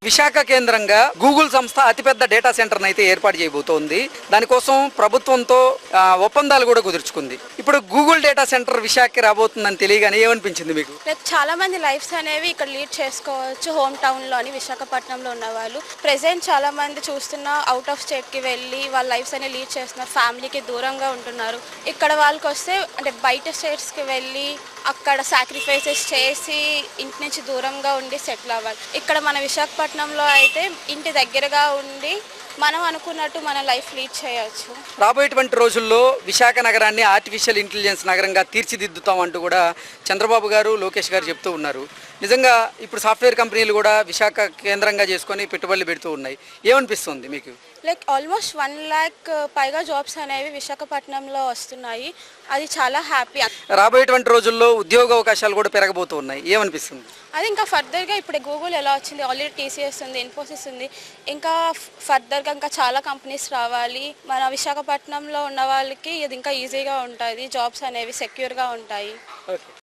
విశాఖ కేంద్రంగా గూగుల్ సంస్థ అతిపెద్ద డేటా సెంటర్ను అయితే ఏర్పాటు చేయబోతోంది. దానికోసం ప్రభుత్వంతో ఒప్పందాలు కూడా కుదుర్చుకుంది. ఇప్పుడు గూగుల్ డేటా సెంటర్ విశాఖకి రాబోతుందని తెలియగానే ఏమనిపించింది మీకు? చాలా మంది లైఫ్స్ అనేవి ఇక్కడ లీడ్ చేసుకోవచ్చు. హోమ్ టౌన్లోని విశాఖపట్నంలో ఉన్న వాళ్ళు ప్రెసెంట్ చాలా మంది చూస్తున్న అవుట్ ఆఫ్ స్టేట్కి వెళ్ళి వాళ్ళ లైఫ్స్ అనేవి లీడ్ చేస్తున్నారు. ఫ్యామిలీకి దూరంగా ఉంటున్నారు. ఇక్కడ వాళ్ళకి వస్తే అంటే బయట స్టేట్స్కి వెళ్ళి అక్కడ సాక్రిఫైసెస్ చేసి ఇంటి నుంచి దూరంగా ఉండి సెటిల్ అవ్వాలి. ఇక్కడ మన విశాఖపట్నంలో అయితే ఇంటి దగ్గరగా ఉండి మనం అనుకున్నట్టు మన లైఫ్ లీడ్ చేయవచ్చు. రాబోయేటువంటి రోజుల్లో విశాఖ నగరాన్ని ఆర్టిఫిషియల్ ఇంటెలిజెన్స్ నగరంగా తీర్చిదిద్దుతామంటూ కూడా చంద్రబాబు గారు, లోకేష్ గారు చెప్తూ ఉన్నారు. నిజంగా ఇప్పుడు సాఫ్ట్వేర్ కంపెనీలు కూడా విశాఖ కేంద్రంగా చేసుకొని పెట్టుబడులు పెడుతూ ఉన్నాయి. ఏమనిపిస్తుంది మీకు? ఆల్మోస్ట్ 1 lakh పైగా జాబ్స్ అనేవి విశాఖపట్నంలో వస్తున్నాయి. అది చాలా హ్యాపీ. రాబోయేటువంటి రోజుల్లో ఉద్యోగ అవకాశాలు కూడా పెరగబోతూ ఉన్నాయి. ఏమనిపిస్తుంది? అది ఇంకా ఫర్దర్గా ఇప్పుడు గూగుల్ ఎలా వచ్చింది, ఆల్రెడీ TCS ఉంది, ఇన్ఫోసిస్ ఉంది. ఇంకా ఫర్దర్గా ఇంకా చాలా కంపెనీస్ రావాలి. మన విశాఖపట్నంలో ఉన్న వాళ్ళకి ఇది ఇంకా ఈజీగా ఉంటుంది. జాబ్స్ అనేవి సెక్యూర్గా ఉంటాయి. ఓకే.